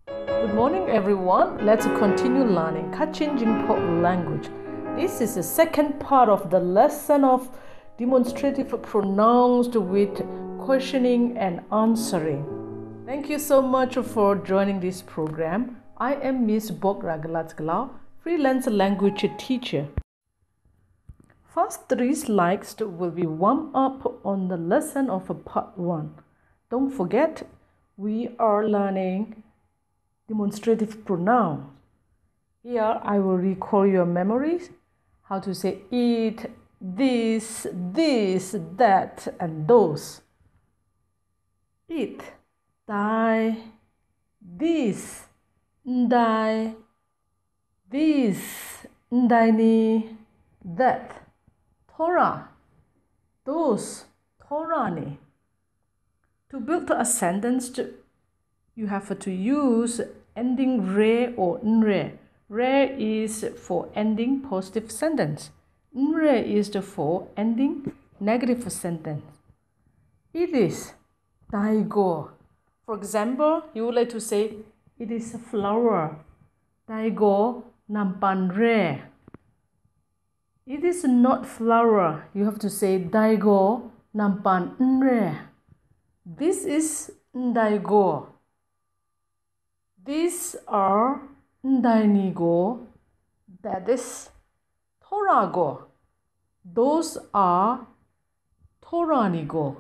Good morning, everyone. Let's continue learning Kachin Jinghpaw language. This is the second part of the lesson of demonstrative pronouns with questioning and answering. Thank you so much for joining this program. I am Miss Bok Ragalatsgalau, freelance language teacher. First 3 slides will be warm up on the lesson of part 1. Don't forget, we are learning demonstrative pronouns. Here I will recall your memories, how to say it, this, that, and those. It, die, this, ndai, this, ndaini, that, Torah, those, Torani. To build a sentence, you have to use ending re or nre. Re is for ending positive sentence. Nre is for ending negative sentence. It is daigo. For example, you would like to say it is a flower. Daigo nampan re. It is not flower. You have to say daigo nampan nre. This is ndaigo. These are ndainigo, that is torago. Those are toranigo.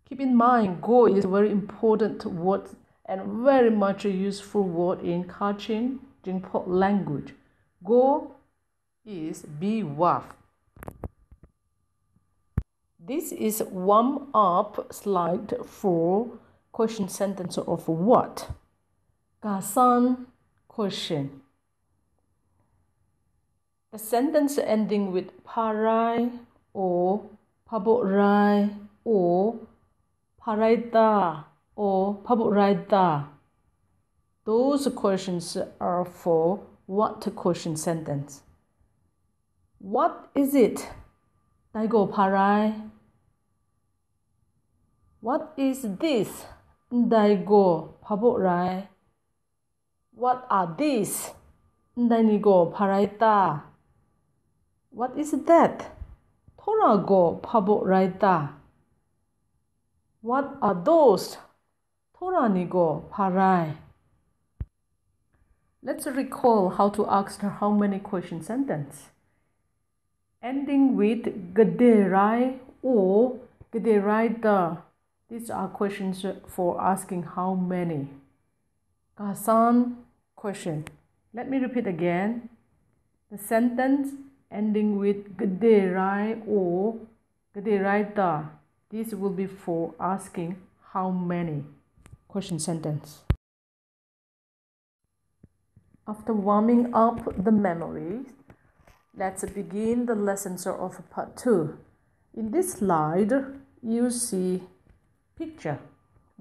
Keep in mind, go is a very important word and very much a useful word in Kachin Jinghpaw language. Go is be waf. This is warm up slide for question sentence of what? Kachin question. A sentence ending with parai or paborai or paraita or paboraita. Those questions are for what question sentence. What is it? Daigo parai. What is this? Daigo paborai. What are these? Ndainigo paraita. What is that? Torago paboraita. What are those? Toranigo parai. Let's recall how to ask how many question sentence. Ending with gederai or gederaita. These are questions for asking how many. Kachin question. Let me repeat again. The sentence ending with gederai or gederaita. This will be for asking how many. Question sentence. After warming up the memories, let's begin the lessons of part 2. In this slide, you see picture.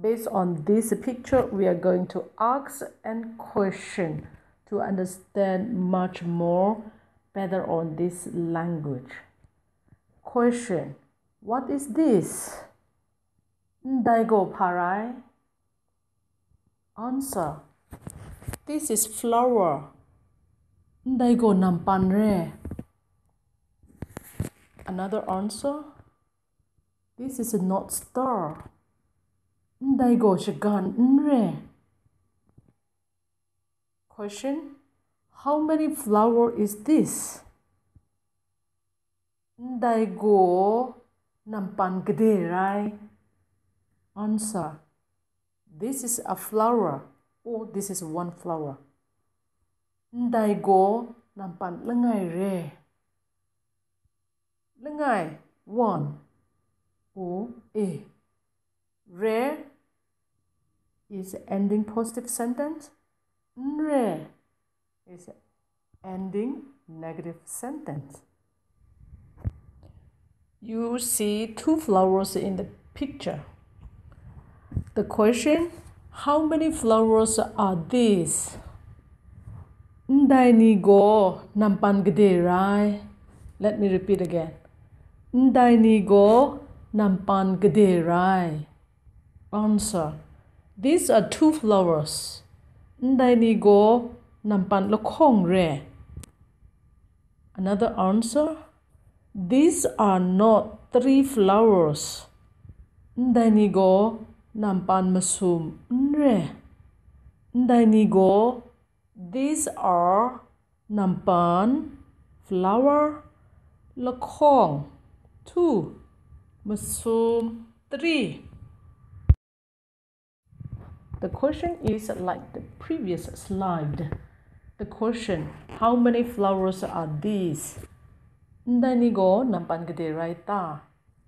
Based on this picture, we are going to ask and question to understand much more better on this language. Question. What is this? Daigo parai. Answer. This is flower. Daigo nampan re. Another answer. This is a North Star. Daigo shagan nre. Question. How many flower is this? Daigo nampan gederai. Answer. This is a flower or this is one flower. Daigo nampan lengai re. Lengai one or a. Re is ending positive sentence. Nre is ending negative sentence. You see 2 flowers in the picture. The question, how many flowers are these? Ndainigo nampan gederai. Let me repeat again. Ndainigo nampan gederai. Answer. These are 2 flowers. Ndai ni go nampan lokong re. Another answer. These are not 3 flowers. Ndai ni go nampan masum re. Ndai ni go. These are nampan flower lokong 2 masum 3. The question is like the previous slide. The question, how many flowers are these? Ndai ni go nampan gede raita.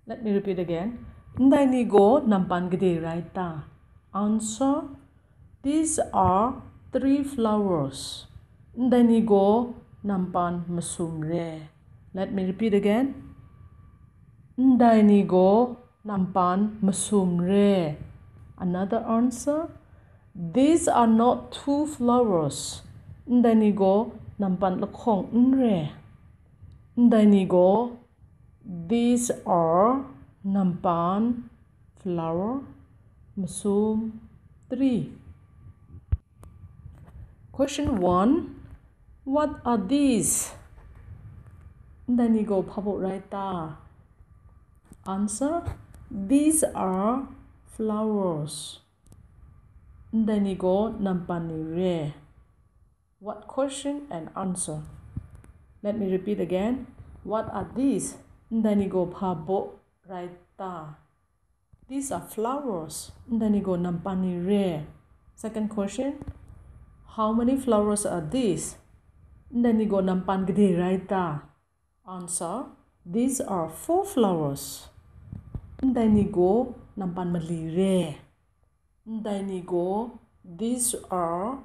Let me repeat again. Ndai ni go nampan gede raita. Answer, these are 3 flowers. Ndai ni go nampan masum re. Let me repeat again. Ndai ni go nampan masum re. Another answer. These are not 2 flowers. Ndai ni go nampan lokong re. Ndai ni go. These are nampan flower masum 3. Question 1. What are these? Ndai ni go phabot raita. Answer. These are flowers. Ndai ni go nampan ni re. What question and answer? Let me repeat again. What are these? Ndai ni go phabot raita. These are flowers. Ndai ni go nampan ni re. Second question. How many flowers are these? Ndai ni go nampan gede raita. Answer. These are 4 flowers. Ndai ni go nampan mali re. Ndai ni go. These are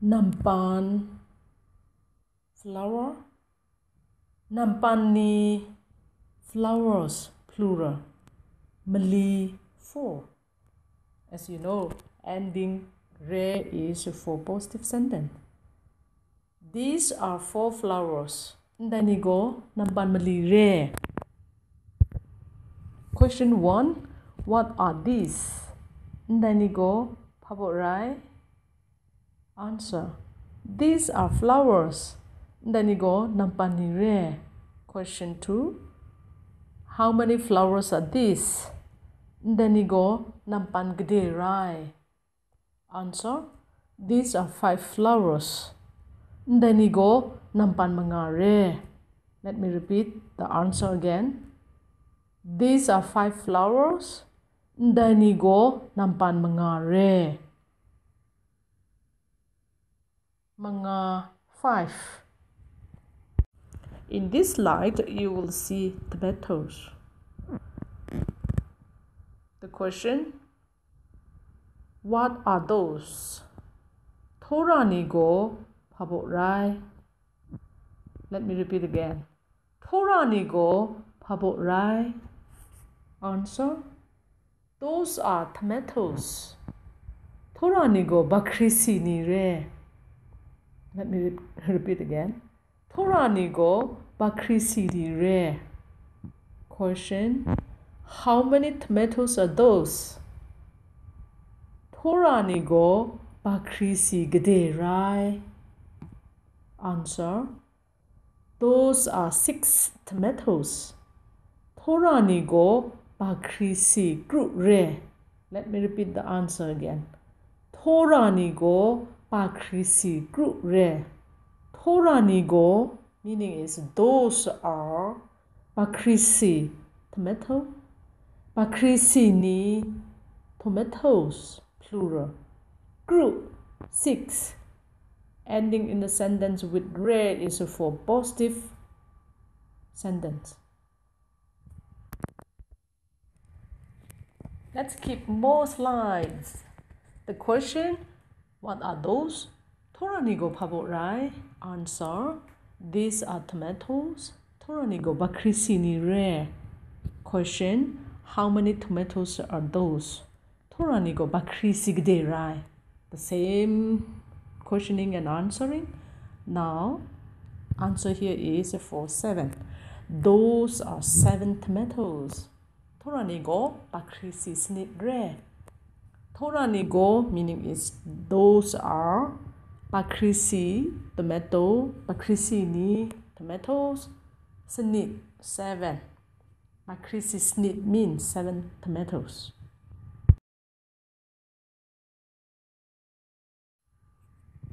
nampan flower. Nampan ni flowers plural. Mali 4. As you know, ending re is for positive sentence. These are 4 flowers. Ndai ni go nampan mali re. Question 1. What are these? Ndai ni go phabot rai. Answer. These are flowers. Ndai ni go nampan ni re. Question 2. How many flowers are these? Ndai ni go nampan gede rai. Answer. These are 5 flowers. Ndai ni go nampan manga re. Let me repeat the answer again. These are 5 flowers. Ndai ni go nampan manga re. Manga 5. In this slide, you will see tomatoes. The question, what are those? Thora ni go phabot rai. Let me repeat again. Thora ni go phabot rai. Answer. Those are tomatoes. Thora ni go bakrisi ni re. Let me repeat again. Thora ni go bakrisi ni re. Question. How many tomatoes are those? Thora ni go bakrisi gede rai. Answer. Those are 6 tomatoes. Thora ni go bakrisi group re. Let me repeat the answer again. Thora ni go bakrisi group re. Thora ni go meaning is those are bakrisi tomato. Bakrisi ni tomatoes plural. Group 6. Ending in the sentence with re is for positive sentence. Let's keep more slides. The question, what are those? Thora ni go phabot rai. Answer. These are tomatoes. Thora ni go bakrisi ni re. Question, how many tomatoes are those? Thora ni go bakrisi gede rai. The same questioning and answering. Now, answer here is for 7. Those are 7 tomatoes. Thora ni go bakrisi snit re. Toranigo meaning is those are. Bakrisi tomato, bakrisi ni tomatoes. Snit 7. Bakrisi snit means 7 tomatoes.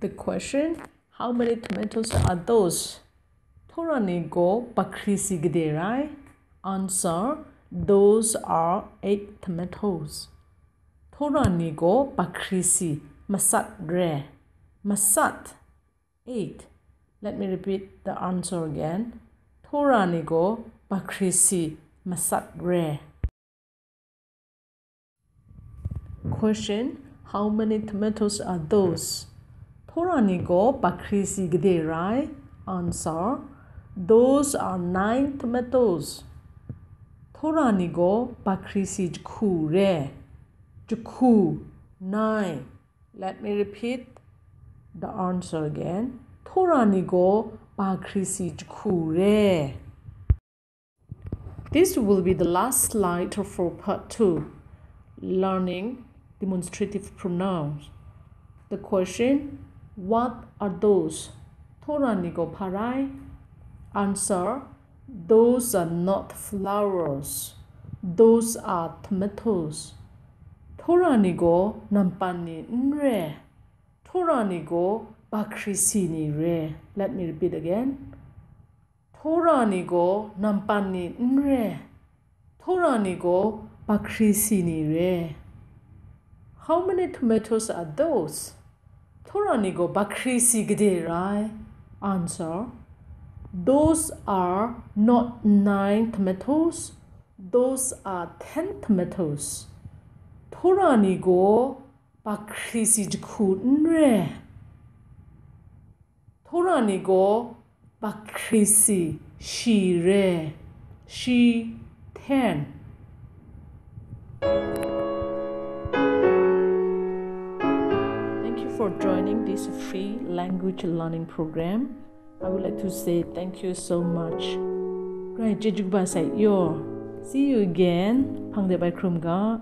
The question, how many tomatoes are those? Toranigo bakrisi gederai. Answer, those are 8 tomatoes. Toranigo bakrisi masat re. Masat 8. Let me repeat the answer again. Toranigo bakrisi masat re. Question, how many tomatoes are those? Toranigo bakrisi gederai. Answer, those are 9 tomatoes. Toranigo bakrisi jku re. Jku 9. Let me repeat the answer again. Toranigo bakrisi jku re. This will be the last slide for part 2, learning demonstrative pronouns. The question, what are those? Toranigo parai. Answer, those are not flowers. Those are tomatoes. Toranigo nampani nre. Toranigo bakrisi ni re. Let me repeat again. Toranigo nampani nre. Toranigo bakrisi ni re. How many tomatoes are those? Toranigo bakrisi gederai. Answer, those are not 9 tomatoes. Those are 10 tomatoes. Toranigo bakrisi jku nre. Toranigo bakrisi shi re. Shi 10. Thank you for joining this free language learning program. I would like to say thank you so much. Great Jinghpaw say yo. See you again. Pangde by Krumga.